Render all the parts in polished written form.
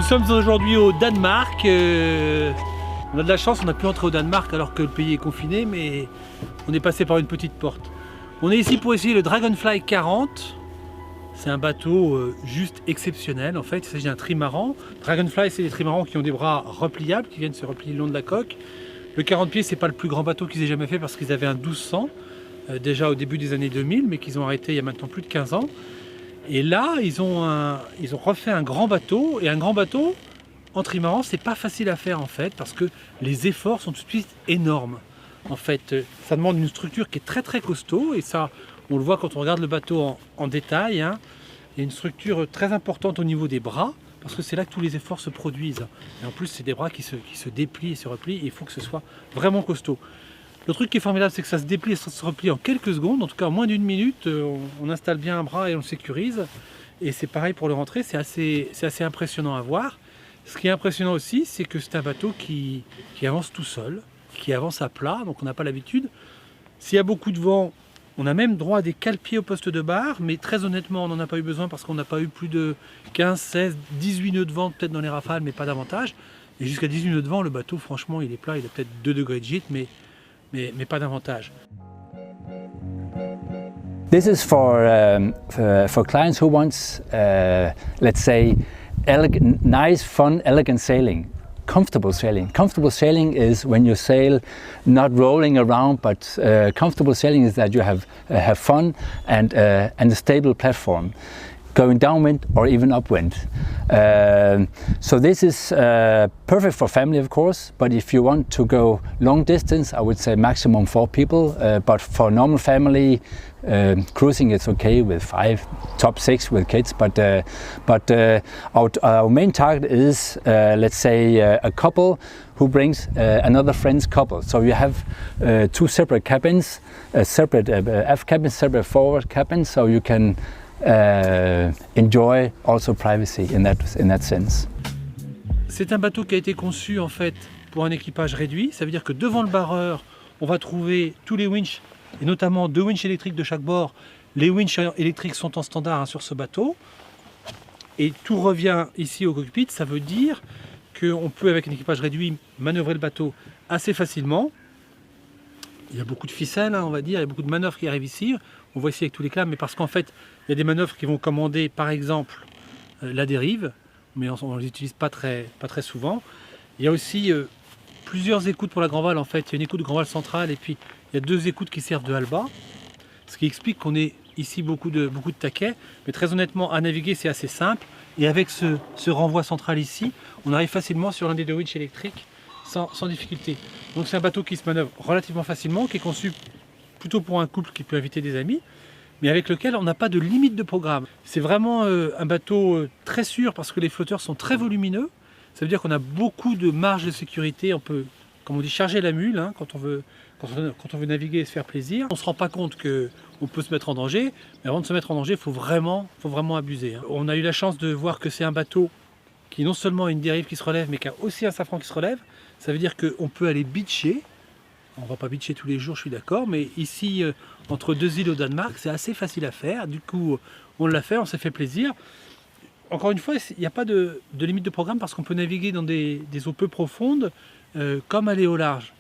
Nous sommes aujourd'hui au Danemark. On a de la chance, on a pu entrer au Danemark alors que le pays est confiné, mais on est passé par une petite porte. On est ici pour essayer le Dragonfly 40. C'est un bateau juste exceptionnel. En fait, il s'agit d'un trimaran. Dragonfly, c'est des trimarans qui ont des bras repliables, qui viennent se replier le long de la coque. Le 40 pieds, c'est pas le plus grand bateau qu'ils aient jamais fait parce qu'ils avaient un 1200 déjà au début des années 2000, mais qu'ils ont arrêté il y a maintenant plus de 15 ans. Et là, ils ont refait un grand bateau, et un grand bateau en trimaran, c'est pas facile à faire en fait, parce que les efforts sont tout de suite énormes. En fait, ça demande une structure qui est très très costaud, et ça, on le voit quand on regarde le bateau en détail. Hein. Il y a une structure très importante au niveau des bras, parce que c'est là que tous les efforts se produisent. Et en plus, c'est des bras qui se déplient et se replient, et il faut que ce soit vraiment costaud. Le truc qui est formidable, c'est que ça se déplie et ça se replie en quelques secondes, en tout cas en moins d'une minute. On installe bien un bras et on le sécurise. Et c'est pareil pour le rentrer, c'est assez impressionnant à voir. Ce qui est impressionnant aussi, c'est que c'est un bateau qui avance tout seul, qui avance à plat, donc on n'a pas l'habitude. S'il y a beaucoup de vent, on a même droit à des cale-pieds au poste de barre, mais très honnêtement, on n'en a pas eu besoin parce qu'on n'a pas eu plus de 15, 16, 18 nœuds de vent, peut-être dans les rafales, mais pas davantage. Et jusqu'à 18 nœuds de vent, le bateau, franchement, il est plat, il a peut-être 2 degrés de gîte, mais pas davantage. This is for clients who want, let's say, nice, fun, elegant sailing. Comfortable sailing. Comfortable sailing is when you sail not rolling around, but comfortable sailing is that you have fun and a stable platform, going downwind or even upwind. So this is perfect for family, of course, but if you want to go long distance, I would say maximum 4 people, but for normal family, cruising it's okay with 5, top 6 with kids, but our main target is, let's say, a couple who brings another friend's couple. So you have 2 separate cabins, a separate aft cabin, separate forward cabin, so you can enjoy also privacy in that sense. C'est un bateau qui a été conçu en fait pour un équipage réduit. Ça veut dire que devant le barreur, on va trouver tous les winches, et notamment 2 winches électriques de chaque bord. Les winches électriques sont en standard sur ce bateau. Et tout revient ici au cockpit. Ça veut dire qu'on peut, avec un équipage réduit, manœuvrer le bateau assez facilement. Il y a beaucoup de ficelles, on va dire, il y a beaucoup de manœuvres qui arrivent ici. On voit ici avec tous les câbles, mais parce qu'en fait, il y a des manœuvres qui vont commander, par exemple, la dérive, mais on ne les utilise pas très souvent. Il y a aussi plusieurs écoutes pour la grand-voile, en fait. Il y a une écoute de grand-voile centrale, et puis il y a 2 écoutes qui servent de halba, ce qui explique qu'on ait ici beaucoup de taquets, mais très honnêtement, à naviguer, c'est assez simple. Et avec ce renvoi central ici, on arrive facilement sur l'un des 2 winches électriques, sans difficulté. Donc c'est un bateau qui se manœuvre relativement facilement, qui est conçu plutôt pour un couple qui peut inviter des amis, mais avec lequel on n'a pas de limite de programme. C'est vraiment un bateau très sûr parce que les flotteurs sont très volumineux. Ça veut dire qu'on a beaucoup de marge de sécurité. On peut, comme on dit, charger la mule quand on veut naviguer et se faire plaisir. On ne se rend pas compte qu'on peut se mettre en danger, mais avant de se mettre en danger, il faut vraiment abuser. On a eu la chance de voir que c'est un bateau qui non seulement a une dérive qui se relève, mais qui a aussi un safran qui se relève. Ça veut dire qu'on peut aller beacher. On ne va pas beacher tous les jours, je suis d'accord, mais ici, entre 2 îles au Danemark, c'est assez facile à faire. Du coup, on l'a fait, on s'est fait plaisir. Encore une fois, il n'y a pas de limite de programme parce qu'on peut naviguer dans des eaux peu profondes, comme aller au large.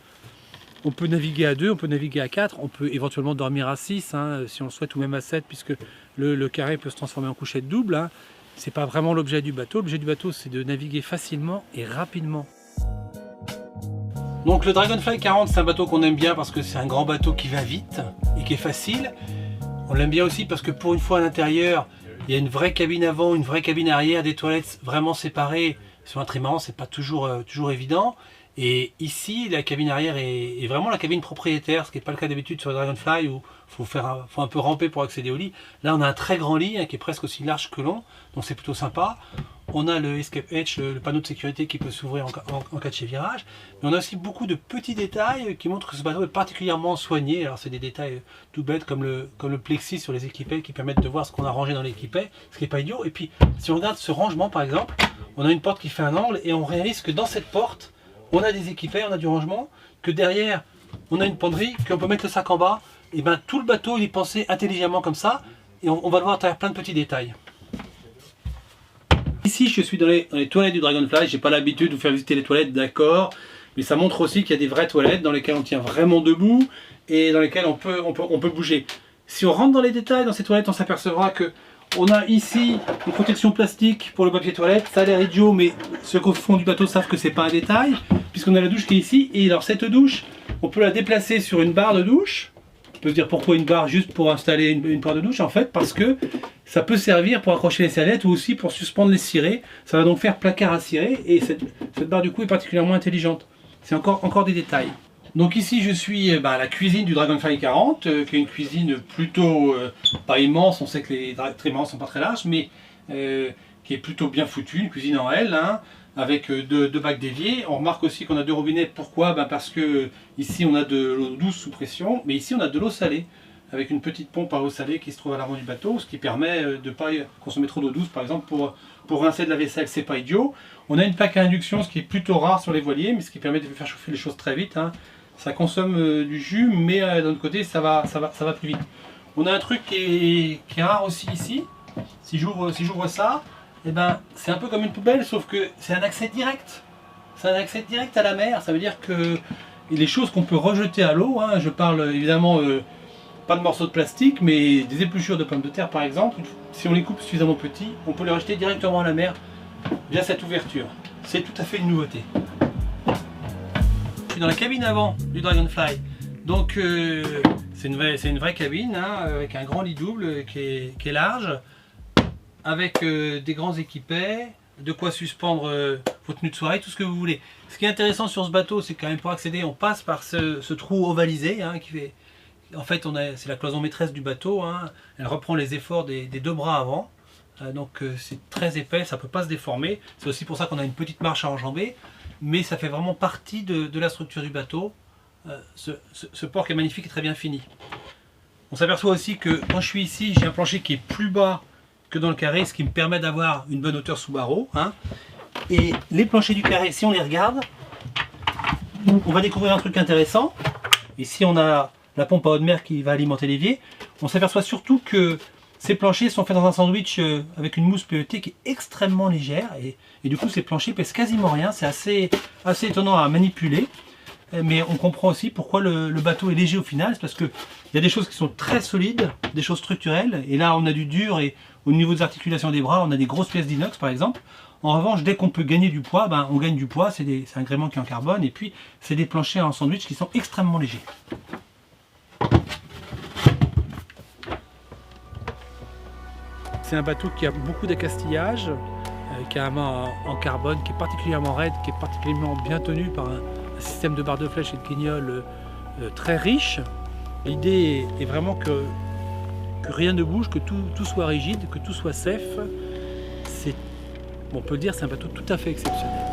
On peut naviguer à 2, on peut naviguer à 4, on peut éventuellement dormir à 6, si on le souhaite, ou même à 7, puisque le carré peut se transformer en couchette double. Ce n'est pas vraiment l'objet du bateau. L'objet du bateau, c'est de naviguer facilement et rapidement. Donc le Dragonfly 40, c'est un bateau qu'on aime bien parce que c'est un grand bateau qui va vite et qui est facile. On l'aime bien aussi parce que pour une fois à l'intérieur, il y a une vraie cabine avant, une vraie cabine arrière, des toilettes vraiment séparées. Sur un trimaran, c'est pas toujours évident. Et ici, la cabine arrière est vraiment la cabine propriétaire, ce qui n'est pas le cas d'habitude sur le Dragonfly où il faut un peu ramper pour accéder au lit. Là, on a un très grand lit qui est presque aussi large que long, donc c'est plutôt sympa. On a le Escape Hatch, le panneau de sécurité qui peut s'ouvrir en cas de chévirage. Mais on a aussi beaucoup de petits détails qui montrent que ce bateau est particulièrement soigné. Alors c'est des détails tout bêtes comme le plexi sur les équipets qui permettent de voir ce qu'on a rangé dans l'équipet, ce qui n'est pas idiot. Et puis si on regarde ce rangement par exemple, on a une porte qui fait un angle et on réalise que dans cette porte, on a des équipets, on a du rangement, que derrière on a une penderie, qu'on peut mettre le sac en bas. Et bien tout le bateau il est pensé intelligemment comme ça. Et on va le voir à travers plein de petits détails. Ici, je suis dans les toilettes du Dragonfly. J'ai pas l'habitude de vous faire visiter les toilettes, d'accord, mais ça montre aussi qu'il y a des vraies toilettes dans lesquelles on tient vraiment debout et dans lesquelles on peut bouger. Si on rentre dans les détails dans ces toilettes, on s'apercevra que on a ici une protection plastique pour le papier toilette. Ça a l'air idiot, mais ceux qui font du bateau savent que c'est pas un détail, puisqu'on a la douche qui est ici. Et alors cette douche, on peut la déplacer sur une barre de douche. On peut se dire pourquoi une barre, juste pour installer une barre de douche, en fait, parce que ça peut servir pour accrocher les serviettes ou aussi pour suspendre les cirés. Ça va donc faire placard à cirés, et cette barre du coup est particulièrement intelligente. C'est encore des détails. Donc ici je suis à la cuisine du Dragonfly 40, qui est une cuisine plutôt pas immense, on sait que les trémans sont pas très larges, mais qui est plutôt bien foutue, une cuisine en L, hein, avec deux bacs d'évier. On remarque aussi qu'on a 2 robinets. Pourquoi? Parce que ici on a de l'eau douce sous pression, mais ici on a de l'eau salée, avec une petite pompe à eau salée qui se trouve à l'avant du bateau, ce qui permet de ne pas consommer trop d'eau douce, par exemple pour rincer de la vaisselle, c'est pas idiot. On a une plaque à induction, ce qui est plutôt rare sur les voiliers, mais ce qui permet de faire chauffer les choses très vite, hein. Ça consomme du jus, mais d'un autre côté ça va plus vite. On a un truc qui est rare aussi ici. Si j'ouvre ça, eh ben, c'est un peu comme une poubelle, sauf que c'est un accès direct. C'est un accès direct à la mer. Ça veut dire que les choses qu'on peut rejeter à l'eau, hein, je parle évidemment pas de morceaux de plastique, mais des épluchures de pommes de terre par exemple, si on les coupe suffisamment petits, on peut les rejeter directement à la mer via cette ouverture. C'est tout à fait une nouveauté. Je suis dans la cabine avant du Dragonfly, donc c'est une vraie cabine, hein, avec un grand lit double qui est large, avec des grands équipets, de quoi suspendre vos tenues de soirée, tout ce que vous voulez. Ce qui est intéressant sur ce bateau, c'est quand même pour accéder, on passe par ce trou ovalisé, hein, qui fait, en fait c'est la cloison maîtresse du bateau, hein, elle reprend les efforts des 2 bras avant, donc c'est très épais, ça ne peut pas se déformer. C'est aussi pour ça qu'on a une petite marche à enjamber, mais ça fait vraiment partie de la structure du bateau. Ce port qui est magnifique et très bien fini. On s'aperçoit aussi que quand je suis ici, j'ai un plancher qui est plus bas que dans le carré, ce qui me permet d'avoir une bonne hauteur sous barreau, hein. Et les planchers du carré, si on les regarde, on va découvrir un truc intéressant. Ici on a la pompe à eau de mer qui va alimenter l'évier. On s'aperçoit surtout que ces planchers sont faits dans un sandwich avec une mousse PET qui est extrêmement légère, et du coup ces planchers pèsent quasiment rien. C'est assez étonnant à manipuler, mais on comprend aussi pourquoi le bateau est léger au final. C'est parce qu'il y a des choses qui sont très solides, des choses structurelles, et là on a du dur, et au niveau des articulations des bras on a des grosses pièces d'inox par exemple. En revanche, dès qu'on peut gagner du poids, on gagne du poids, c'est un gréement qui est en carbone, et puis c'est des planchers en sandwich qui sont extrêmement légers. C'est un bateau qui a beaucoup d'accastillage, qui a un mât en carbone qui est particulièrement raide, qui est particulièrement bien tenu par un système de barres de flèche et de guignol très riche. L'idée est vraiment que rien ne bouge, que tout soit rigide, que tout soit safe. On peut dire que c'est un bateau tout à fait exceptionnel.